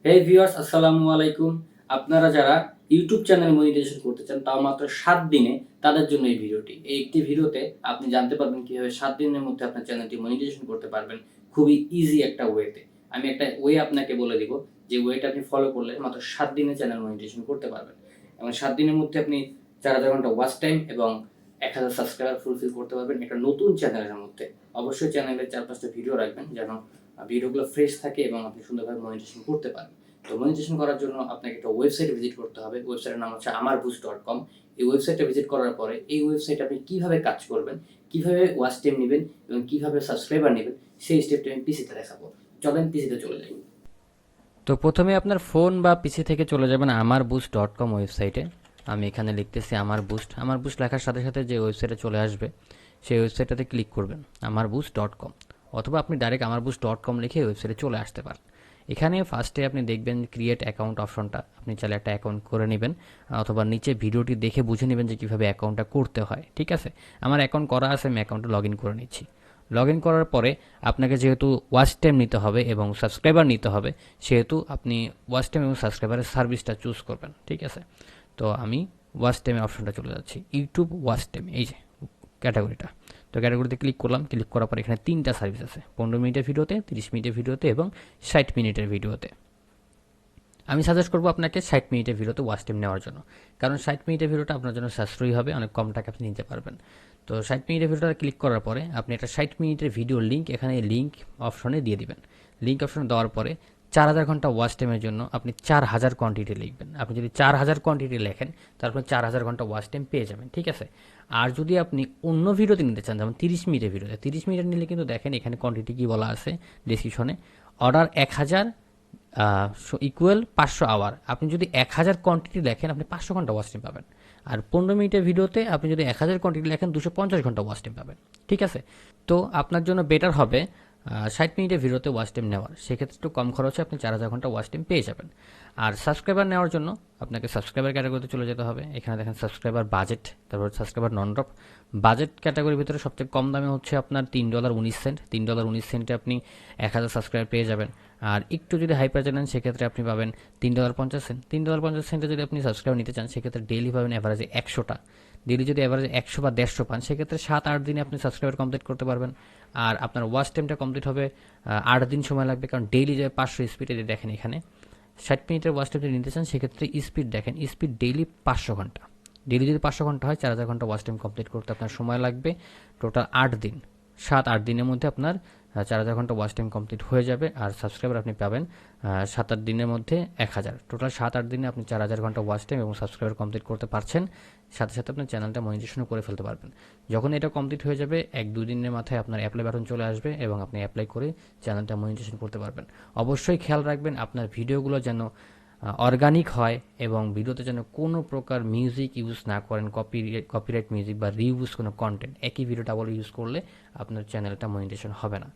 হে viewers, আসসালামু আলাইকুম। আপনারা যারা ইউটিউব চ্যানেল মনিটাইজেশন করতে চান তাও মাত্র ৭ দিনে, তাদের জন্য এই ভিডিওটি। এই একটি ভিডিওতে আপনি জানতে পারবেন কিভাবে ৭ দিনের মধ্যে আপনার চ্যানেলটি মনিটাইজেশন করতে পারবেন খুবই ইজি একটা ওয়েতে। আমি একটা ওয়ে আপনাকে বলে দিব, যে ওয়েটা আপনি ফলো করলে মাত্র ৭ দিনে চ্যানেল মনিটাইজেশন করতে পারবেন। এবং ৭ দিনের মধ্যে আপনি ৪,০০০ ঘন্টা ওয়াচ টাইম এবং ১,০০০ সাবস্ক্রাইবার ফুলফিল করতে পারবেন একটা নতুন চ্যানেলের মধ্যে। অবশ্যই চ্যানেলের ৪-৫টা ভিডিও রাখবেন যেন ভিডিওগুলো ফ্রেশ থাকে এবং আপনি সুন্দরভাবে মনিটাইজেশন করতে পারেন। তো মনিটাইজেশন করার জন্য আপনাকে একটা ওয়েবসাইটে ভিজিট করতে হবে। ওয়েবসাইটের নাম হচ্ছে amarboost.com। এই ওয়েবসাইটে ভিজিট করার পরে এই ওয়েবসাইটে আপনি কিভাবে কাজ করবেন, কিভাবে ওয়াচ টাইম নিবেন এবং কিভাবে সাবস্ক্রাইবার নিবেন, সেই স্টেপটা আমি পিসিতে দেখাবো। চলেন পিসিতে চলে যাই। তো প্রথমে আপনার ফোন বা পিসি থেকে চলে যাবেন amarboost.com ওয়েবসাইটে। আমি এখানে লিখতেছি আমার বুস্ট লেখার সাথে সাথে যে ওয়েবসাইটে চলে আসবে সেই ওয়েবসাইটটাতে ক্লিক করবেন amarboost.com, অথবা আপনি ডাইরেক্ট amarboost.com লিখে ওয়েবসাইটে চলে আসতে পারেন। এখানে ফার্স্টে আপনি দেখবেন ক্রিয়েট অ্যাকাউন্ট অপশনটা, আপনি চাইলে একটা অ্যাকাউন্ট করে নেবেন, অথবা নিচে ভিডিওটি দেখে বুঝে নেবেন যে কীভাবে অ্যাকাউন্টটা করতে হয়। ঠিক আছে, আমার অ্যাকাউন্ট করা আছে, আমি অ্যাকাউন্টে লগ ইন করে নিচ্ছি। লগ ইন করার পরে আপনাকে যেহেতু ওয়াচ টাইম নিতে হবে এবং সাবস্ক্রাইবার নিতে হবে, সেহেতু আপনি ওয়াচ টাইম এবং সাবস্ক্রাইবারের সার্ভিসটা চুজ করবেন। ঠিক আছে, তো আমি ওয়াচ টাইমের অপশনটা চলে যাচ্ছি, ইউটিউব ওয়াচ টাইম, এই যে ক্যাটাগরিটা। তো ক্যাটাগরিতে ক্লিক করলাম, ক্লিক করার পর এখানে 3টা সার্ভিস আছে, 15 মিনিটের ভিডিওতে, 30 মিনিটের ভিডিওতে এবং 60 মিনিটের ভিডিওতে। আমি সাজেস্ট করবো আপনাকে 60 মিনিটের ভিডিওতে ওয়াচ টাইম নেওয়ার জন্য, কারণ 60 মিনিটের ভিডিওটা আপনার জন্য সাশ্রয়ী হবে, অনেক কম টাকা আপনি নিতে পারবেন। তো 60 মিনিটের ভিডিওটা ক্লিক করার পরে আপনি একটা 60 মিনিটের ভিডিওর লিঙ্ক এখানে লিঙ্ক অপশনে দিয়ে দিবেন। লিঙ্ক অপশনে দেওয়ার পরে 4,000 ঘন্টা ওয়াচ টাইমের জন্য আপনি 4,000 কোয়ান্টিটি লিখবেন। আপনি যদি 4,000 কোয়ান্টিটি লেখেন তারপর 4,000 ঘন্টা ওয়াচ টাইম পেয়ে যাবেন। ঠিক আছে, আর যদি আপনি অন্য ভিডিওতে নিতে চান, যেমন 30 মিনিটের ভিডিওতে, 30 মিনিটের নিলে কিন্তু দেখেন এখানে কোয়ান্টিটি কী বলা আছে ডিসক্রিপশনে, অর্ডার 1,000 ইকুয়াল 500 আওয়ার। আপনি যদি 1,000 কোয়ান্টিটি লেখেন আপনি 500 ঘন্টা ওয়াচ টাইম পাবেন। আর 15 মিনিটের ভিডিওতে আপনি যদি 1,000 কোয়ান্টিটি লেখেন 250 ঘন্টা ওয়াচ টাইম পাবেন। ঠিক আছে, তো আপনার জন্য বেটার হবে 60 মিনিটের ভিডিওতে ওয়াচ টাইম নেওয়ার। সেক্ষেত্রে একটু কম খরচে আপনি 4,000 ঘন্টা ওয়াচ টাইম পেয়ে যাবেন। আর সাবস্ক্রাইবার নেওয়ার জন্য আপনাকে সাবস্ক্রাইবার ক্যাটাগরিতে চলে যেতে হবে। এখানে দেখেন সাবস্ক্রাইবার বাজেট, তারপর সাবস্ক্রাইবার নন ড্রপ। বাজেট ক্যাটাগরির ভিতরে সবচেয়ে কম দামে হচ্ছে আপনার $3.19। $3.19 আপনি 1,000 সাবস্ক্রাইবার পেয়ে যাবেন। আর একটু যদি হাই প্রাইজে নেন সেক্ষেত্রে আপনি পাবেন $3.50। $3.50 যদি আপনি সাবস্ক্রাইব নিতে চান সেক্ষেত্রে ডেইলি পাবেন অ্যাভারেজে 100টা। ডেইলি যদি অ্যাভারেজে 100 বা 150 পান সেক্ষেত্রে 7-8 দিনে আপনি সাবস্ক্রাইবার কমপ্লিট করতে পারবেন। আর আপনার ওয়াচ টাইমটা কমপ্লিট হবে 8 দিন সময় লাগবে, কারণ ডেইলি যে 500 স্পিডে দেখেন এখানে 60 মিনিটের ওয়াচ টাইম যদি নিতে চান সেক্ষেত্রে স্পিড দেখেন, স্পিড ডেইলি 500 ঘন্টা। ডেইলি যদি 500 ঘন্টা হয় 4,000 ঘন্টা ওয়াচ টাইম কমপ্লিট করতে আপনার সময় লাগবে টোটাল 8 দিন। 7-8 দিনের মধ্যে আপনার 4,000 ঘন্টা ওয়াচ টাইম কমপ্লিট হয়ে যাবে। আর সাবস্ক্রাইবার আপনি পাবেন 7-8 দিনের মধ্যে 1,000। টোটাল 7-8 দিনে আপনি 4,000 ঘন্টা ওয়াচ টাইম এবং সাবস্ক্রাইবার কমপ্লিট করতে পারছেন। সাথে সাথে আপনার চ্যানেলটা মনিটাইজেশনও করে ফেলতে পারবেন। যখন এটা কমপ্লিট হয়ে যাবে 1-2 দিনের মাথায় আপনার অ্যাপ্লাই বাটন চলে আসবে এবং আপনি অ্যাপ্লাই করে চ্যানেলটা মনিটাইজেশন করতে পারবেন। অবশ্যই খেয়াল রাখবেন আপনার ভিডিওগুলো যেন অর্গানিক হয় এবং ভিডিওতে যেন কোনো প্রকার মিউজিক ইউজ না করেন, কপিরাইট মিউজিক বা রিউজ কোনো কন্টেন্ট। একই ভিডিও ডাবল ইউজ করলে আপনার চ্যানেলটা মনিটাইজেশন হবে না।